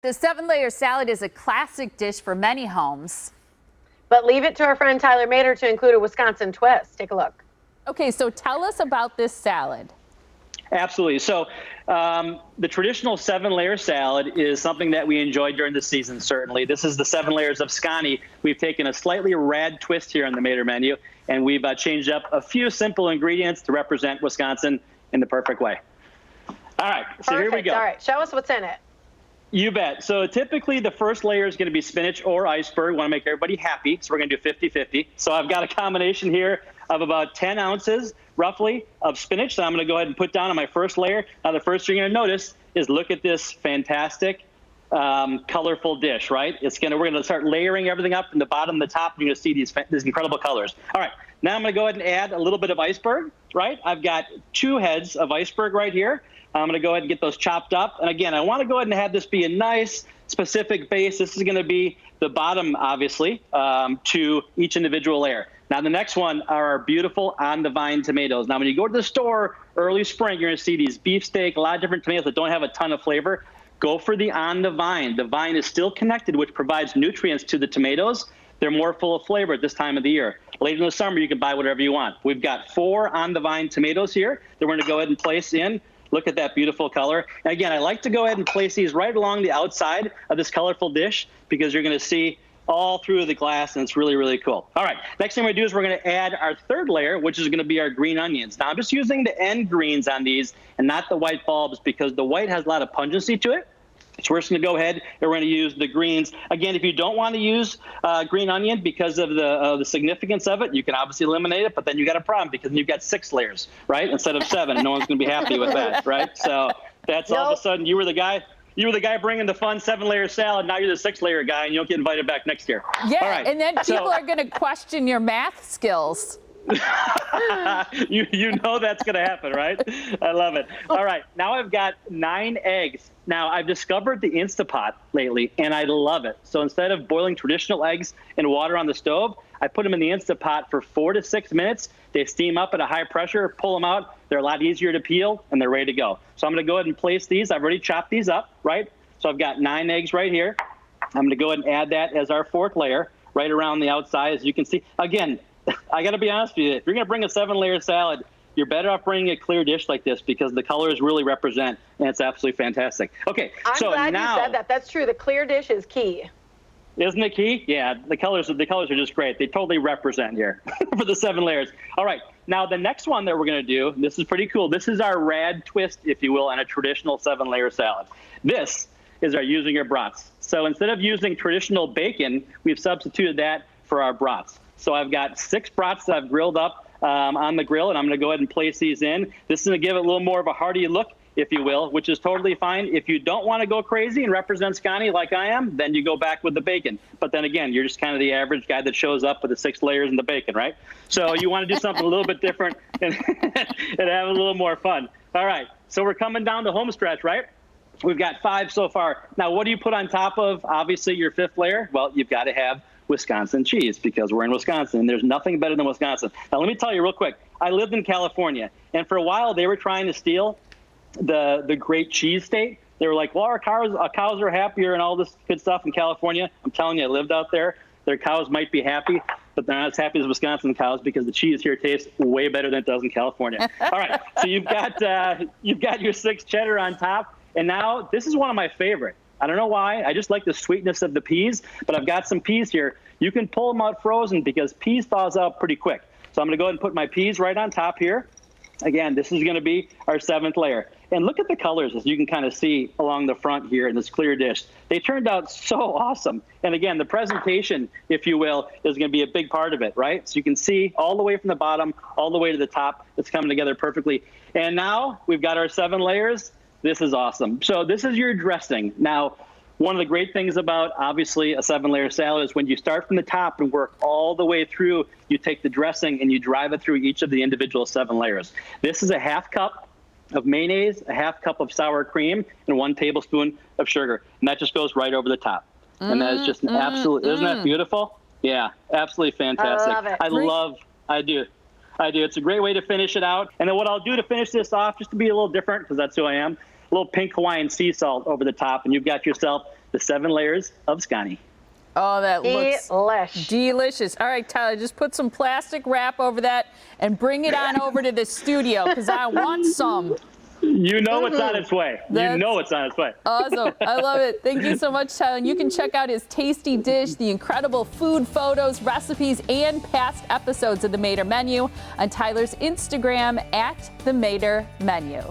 The 7-layer salad is a classic dish for many homes. But leave it to our friend Tyler Mater to include a Wisconsin twist. Take a look. Okay, so tell us about this salad. Absolutely. So the traditional 7-layer salad is something that we enjoy during the season, certainly. This is the 7 layers of scani. We've taken a slightly rad twist here on the Mater menu, and we've changed up a few simple ingredients to represent Wisconsin in the perfect way. All right, so Perfect. Here we go. All right, show us what's in it. You bet. So typically the first layer is going to be spinach or iceberg. We want to make everybody happy, so we're going to do 50-50. So I've got a combination here of about 10 ounces, roughly, of spinach that I'm going to go ahead and put down on my first layer. Now the first thing you're going to notice is look at this fantastic, colorful dish, right? We're going to start layering everything up from the bottom to the top. You're going to see these incredible colors. All right, now I'm going to go ahead and add a little bit of iceberg, right? I've got 2 heads of iceberg right here. I'm going to go ahead and get those chopped up. And again, I want to go ahead and have this be a nice, specific base. This is going to be the bottom, obviously, to each individual layer. Now, the next one are our beautiful on-the-vine tomatoes. Now, when you go to the store early spring, you're going to see these beefsteak, a lot of different tomatoes that don't have a ton of flavor. Go for the on-the-vine. The vine is still connected, which provides nutrients to the tomatoes. They're more full of flavor at this time of the year. Later in the summer, you can buy whatever you want. We've got 4 on-the-vine tomatoes here that we're going to go ahead and place in. Look at that beautiful color. And again, I like to go ahead and place these right along the outside of this colorful dish because you're going to see all through the glass, and it's really, really cool. All right, next thing we're going to do is we're going to add our third layer, which is going to be our green onions. Now, I'm just using the end greens on these and not the white bulbs because the white has a lot of pungency to it. So we're just going to go ahead and we're going to use the greens. Again, if you don't want to use green onion because of the significance of it, you can obviously eliminate it, but then you got a problem because you've got 6 layers, right, instead of 7. And no one's going to be happy with that, right? So that's all of a sudden you were the guy bringing the fun 7-layer salad. Now you're the 6-layer guy, and you don't get invited back next year. Yeah, all right. And then people are going to question your math skills. you know that's going to happen, right? I love it. All right, now I've got 9 eggs. Now, I've discovered the Instapot lately, and I love it. So instead of boiling traditional eggs in water on the stove, I put them in the Instapot for 4 to 6 minutes. They steam up at a high pressure, pull them out. They're a lot easier to peel, and they're ready to go. So I'm going to go ahead and place these. I've already chopped these up, right? So I've got 9 eggs right here. I'm going to go ahead and add that as our 4th layer right around the outside, as you can see. Again, I got to be honest with you. If you're going to bring a 7-layer salad, you're better off bringing a clear dish like this because the colors really represent, and it's absolutely fantastic. Okay, I'm glad you said that. That's true. The clear dish is key. Isn't it key? Yeah, the colors are just great. They totally represent here for the 7 layers. All right, now the next one that we're going to do, this is pretty cool. This is our rad twist, if you will, on a traditional 7-layer salad. This is our using your brats. So instead of using traditional bacon, we've substituted that for our brats. So I've got 6 brats that I've grilled up on the grill, and I'm going to go ahead and place these in. This is going to give it a little more of a hearty look, if you will, which is totally fine. If you don't want to go crazy and represent scani like I am, then you go back with the bacon. But then again, you're just kind of the average guy that shows up with the 6 layers and the bacon, right? So you want to do something a little bit different and have a little more fun. All right, so we're coming down the home stretch, right? We've got 5 so far. Now, what do you put on top of, obviously, your 5th layer? Well, you've got to have Wisconsin cheese because we're in Wisconsin. There's nothing better than Wisconsin. Now, let me tell you real quick. I lived in California, and for a while, they were trying to steal the great cheese state. They were like, well, our cows are happier and all this good stuff in California. I'm telling you, I lived out there. Their cows might be happy, but they're not as happy as Wisconsin cows because the cheese here tastes way better than it does in California. All right, so you've got your 6 cheddar on top, and now this is one of my favorite. I don't know why. I just like the sweetness of the peas, but I've got some peas here. You can pull them out frozen because peas thaws out pretty quick. So I'm going to go ahead and put my peas right on top here. Again, this is going to be our 7th layer. And look at the colors, as you can kind of see along the front here in this clear dish. They turned out so awesome. And again, the presentation, if you will, is going to be a big part of it, right? So you can see all the way from the bottom, all the way to the top. It's coming together perfectly. And now we've got our 7 layers. This is awesome. So this is your dressing. Now, one of the great things about, obviously, a 7-layer salad is when you start from the top and work all the way through, you take the dressing and you drive it through each of the individual 7 layers. This is a 1/2 cup of mayonnaise, a 1/2 cup of sour cream, and 1 tablespoon of sugar. And that just goes right over the top. And that is just an absolute, isn't that beautiful? Yeah, absolutely fantastic. I love it. I do. It's a great way to finish it out. And then what I'll do to finish this off, just to be a little different, because that's who I am, a little pink Hawaiian sea salt over the top, and you've got yourself the 7 layers of Scotty. Oh, that looks Delish. delicious. All right, Tyler, just put some plastic wrap over that and bring it on over to the studio because I want some. You know it's on its way. That's- You know it's on its way. Awesome. I love it. Thank you so much, Tyler. And you can check out his tasty dish, the incredible food photos, recipes, and past episodes of The Mater Menu on Tyler's Instagram @The Mater Menu.